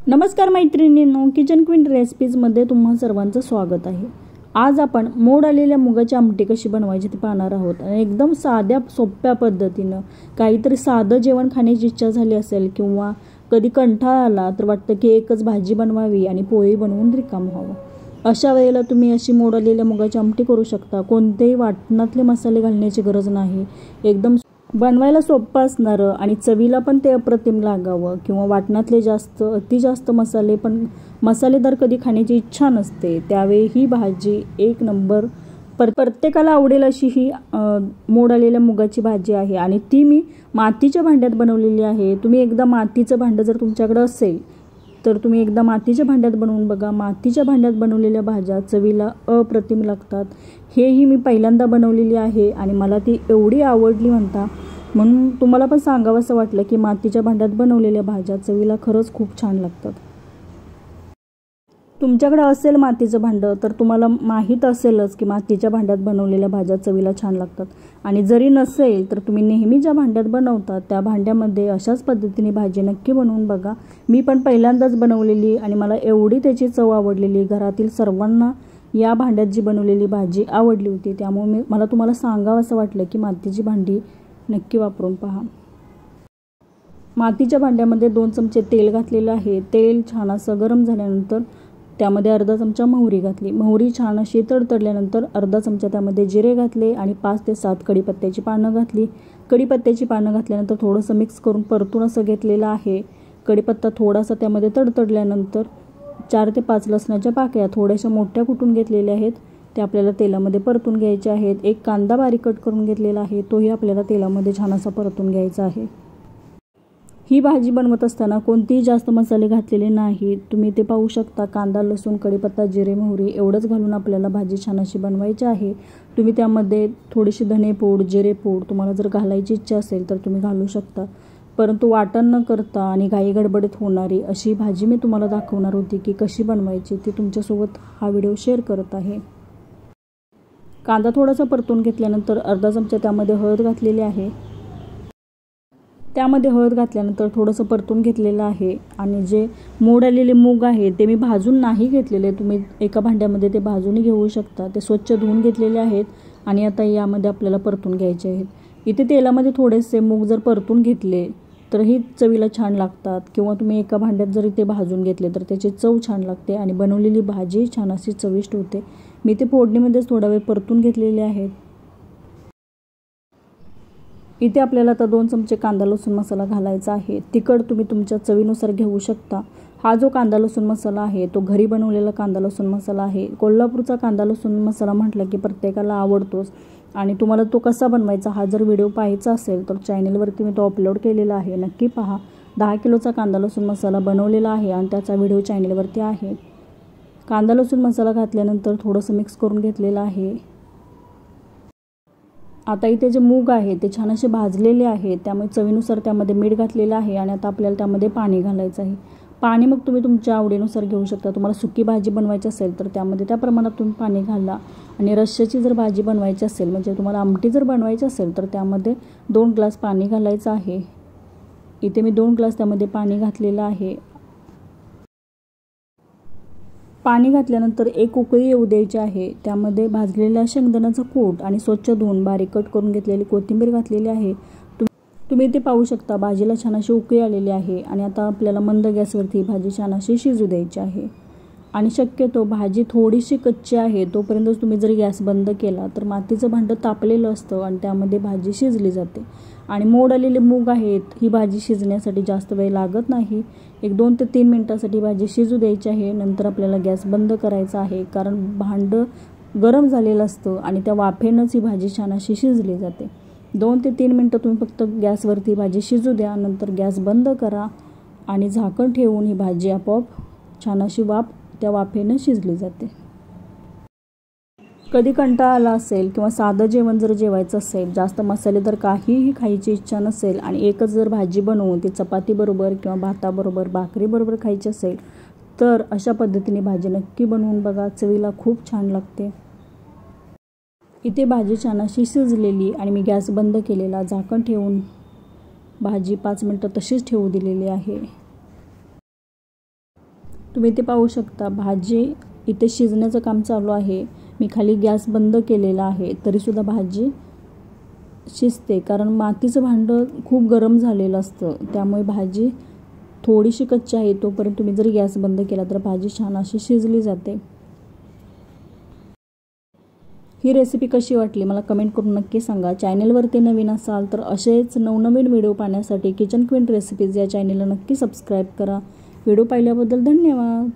नमस्कार मैत्रिणींनो, kitchen queen रेसिपीजमध्ये तुम्हा सर्वांचं स्वागत आहे। आज आपण मोड आलेल्या मुगाची आमटी कशी बनवायची ते पाहणार आहोत आणि एकदम साध्या सोप्या पद्धतीने। काहीतरी साधं जेवण खाण्याची इच्छा झाली असेल किंवा कधी कंटाळा आला तर वाटतं की एकच भाजी बनवावी आणि पोळी बनवून रिकाम व्हावं, अशा वेळेला तुम्ही अशी मोड आलेल्या मुगाची आमटी करू शकता। कोणतेही वाटणातले मसाले घालण्याची गरज नाही, एकदम बनवायला सोपं असणारं आणि चवीला पण ते अप्रतिम लागावं किंवा वाटणातले अति जास्त मसालेदार कधी खाण्याची इच्छा नसते त्यावेळी ही भाजी एक नंबर प्रत्येकाला आवडेल अशी ही मोड आलेल्या मुगाची भाजी आहे। आणि ती मी मातीच्या भांड्यात बनवलेली आहे। तुम्ही एकदा मातीचं भांडं जर तुमच्याकडे असेल तर तुम्ही एकदा मातीच्या भांड्यात बनवून बघा। मातीच्या भांड्यात बनवलेल्या भाज्या चवीला अप्रतिम लागतात। हेही मी पहिल्यांदा बनवलेली आहे आणि मला ती एवढी आवडली म्हणून तुम्हाला पण सांगावंसं वाटलं की मातीच्या भांड्यात बनवलेल्या भाज्या चवीला खरंच खूप छान लागतात। तुमच्याकडे असेल मातीचं भांडं तर तुम्हाला माहीत असेलच की मातीच्या भांड्यात बनवलेल्या भाज्या चवीला छान लागतात। आणि जरी नसेल तर तुम्ही नेहमी ज्या भांड्यात बनवता त्या भांड्यामध्ये अशाच पद्धतीने भाजी नक्की बनवून बघा। मी पण पहिल्यांदाच बनवलेली आणि मला एवढी त्याची चव आवडलेली, घरातील सर्वांना या भांड्यात जी बनवलेली भाजी आवडली होती, त्यामुळे मला तुम्हाला सांगावंसं वाटलं की मातीची भांडी नक्की वापरून पहा। मातीच्या भांड्यामध्ये 2 चमचे तेल घातलेलं आहे। तेल छान असं गरम झाल्यानंतर त्यामध्ये अर्धा चमचा मोहरी घातली। मोहरी छान अशी तडतडल्यानंतर अर्धा चमचा त्यामध्ये जिरे घातले आणि 5 ते 7 कढीपत्त्याची पानं घातली। कढीपत्त्याची पानं घातल्यानंतर थोडंसं मिक्स करून परतून असं घेतलेलं आहे। कढीपत्ता थोडासा त्यामध्ये तडतडल्यानंतर 4 ते 5 लसणाच्या पाकळ्या थोड्याशा मोठ्या कुटून घेतलेल्या आहेत, ते आपल्याला तेलामध्ये परतून घ्यायचे आहेत। एक कांदा बारीक कट करून घेतलेला आहे, तोही आपल्याला तेलामध्ये छान असा परतून घ्यायचा आहे। ही भाजी बनवत असताना कोणतेही जास्त मसाले घातलेले नाहीत, तुम्ही ते पाहू शकता। कांदा, लसूण, कढीपत्ता, जिरे, मोहरी एवढंच घालून आपल्याला भाजी छान अशी बनवायची आहे। तुम्ही त्यामध्ये थोडीशी धनेपूड, जिरेपूड तुम्हाला जर घालायची इच्छा असेल तर तुम्ही घालू शकता, परंतु वाटण न करता आणि घाई गडबडीत होणारी अशी भाजी मी तुम्हाला दाखवणार होती की कशी बनवायची, ती तुमच्यासोबत हा व्हिडिओ शेअर करत आहे। कांदा थोडासा परतून घेतल्यानंतर अर्धा चमचा त्यामध्ये हळद घातलेली आहे। त्यामध्ये हळद घातल्यानंतर थोडंसं परतून घेतलेलं आहे आणि जे मोड आलेले मूग आहे ते मी भाजून नाही घेतलेले, तुम्ही एका भांड्यामध्ये ते भाजूनही घेऊ शकता। ते स्वच्छ धुवून घेतलेले आहेत आणि आता यामध्ये आपल्याला परतून घ्यायचे आहेत। इथे तेलामध्ये थोडेसे मूग जर परतून घेतले तर ही चवीला छान लागतात, किंवा तुम्ही एका भांड्यात जरी ते भाजून घेतले तर त्याची चव छान लागते आणि बनवलेली भाजी छान अशी चविष्ट होते। मी ते फोडणीमध्येच थोडा वेळ परतून घेतलेले आहेत। इथे आपल्याला आता 2 चमचे कांदा लसूण मसाला घालायचा आहे। तिखट तुम्ही तुमच्या चवीनुसार घेऊ शकता। हा जो कांदा लसूण मसाला आहे तो घरी बनवलेला कांदा लसूण मसाला आहे। कोल्हापूरचा कांदा लसूण मसाला म्हटलं की प्रत्येकाला आवडतोच आणि तुम्हाला तो कसा बनवायचा हा जर व्हिडिओ पाहायचा असेल तर चॅनलवरती मी तो अपलोड केलेला आहे, नक्की पहा। 10 किलोचा कांदा लसूण मसाला बनवलेला आहे आणि त्याचा व्हिडिओ चॅनलवरती आहे। कांदा लसूण मसाला घातल्यानंतर थोडंसं मिक्स करून घेतलेलं आहे। आता इथे जे मूग आहे ते छान असे भाजलेले आहे, त्यामुळे चवीनुसार त्यामध्ये मीठ घातलेलं आहे आणि आता आपल्याला त्यामध्ये पाणी घालायचं आहे। पाणी मग तुम्ही तुमच्या आवडीनुसार घेऊ शकता। तुम्हाला सुकी भाजी बनवायची असेल तर त्यामध्ये त्या प्रमाणात तुम्ही पाणी घाला आणि रश्श्याची जर भाजी बनवायची असेल म्हणजे तुम्हाला आमटी जर बनवायची असेल तर त्यामध्ये 2 ग्लास पाणी घालायचं आहे। इथे मी 2 ग्लास त्यामध्ये पाणी घातलेलं आहे। पाणी घातल्यानंतर एक उकळी येऊ द्यायची आहे। त्यामध्ये भाजलेल्या शेंगदाण्याचा कूट आणि स्वच्छ धुवून बारीक कट करून घेतलेली कोथिंबीर घातलेली आहे। तुम्ही ते पाहू शकता, भाजीला छान अशी उकळी आलेली आहे आणि आता आपल्याला मंद गॅसवरती भाजी छान अशी शिजू द्यायची आहे। आणि शक्यतो भाजी थोडीशी कच्ची आहे तोपर्यंतच तुम्ही जर गॅस बंद केला तर मातीचं भांडं तापलेलं असतं आणि त्यामध्ये भाजी शिजली जाते। आणि मोड आलेले मूग आहेत, ही भाजी शिजण्यासाठी जास्त वेळ लागत नाही, एक 2 ते 3 मिनिटासाठी भाजी शिजू द्यायची आहे। नंतर आपल्याला गॅस बंद करायचा आहे, कारण भांडं गरम झालेलं असतं आणि त्या वाफेनंच ही भाजी छान अशी शिजली जाते। 2 ते 3 मिनिटं तुम्ही फक्त गॅसवरती भाजी शिजू द्या, नंतर गॅस बंद करा आणि झाकण ठेवून ही भाजी आपोआप छान अशी त्या वाफेनं शिजली जाते। कधी कंटाळा आला असेल किंवा साधं जेवण जर जेवायचं असेल, जास्त मसालेदार काहीही खायची इच्छा नसेल आणि एकच जर भाजी बनवून ती चपातीबरोबर किंवा भाताबरोबर भाकरीबरोबर खायची असेल तर अशा पद्धतीने भाजी नक्की बनवून बघा, चवीला खूप छान लागते। इथे भाजी छान अशी शिजलेली आणि मी गॅस बंद केलेला, झाकण ठेवून भाजी 5 मिनिटं तशीच ठेवू दिलेली आहे। तुम्ही ते पाहू शकता भाजी इथे शिजण्याचं काम चालू आहे. मी खाली गॅस बंद केलेला आहे तरीसुद्धा भाजी शिजते, कारण मातीचं भांडं खूप गरम झालेलं असतं त्यामुळे भाजी थोडीशी कच्ची आहे. तोपर्यंत तुम्ही जर गॅस बंद केला तर भाजी छान अशी शिजली जाते. ही रेसिपी कशी वाटली मला कमेंट करून नक्की सांगा. चॅनलवरती नवीन असाल तर असेच नवनवीन व्हिडिओ पाहण्यासाठी किचन क्वीन रेसिपीज या चॅनलला नक्की सबस्क्राईब करा. व्हिडिओ पाहिल्याबद्दल धन्यवाद.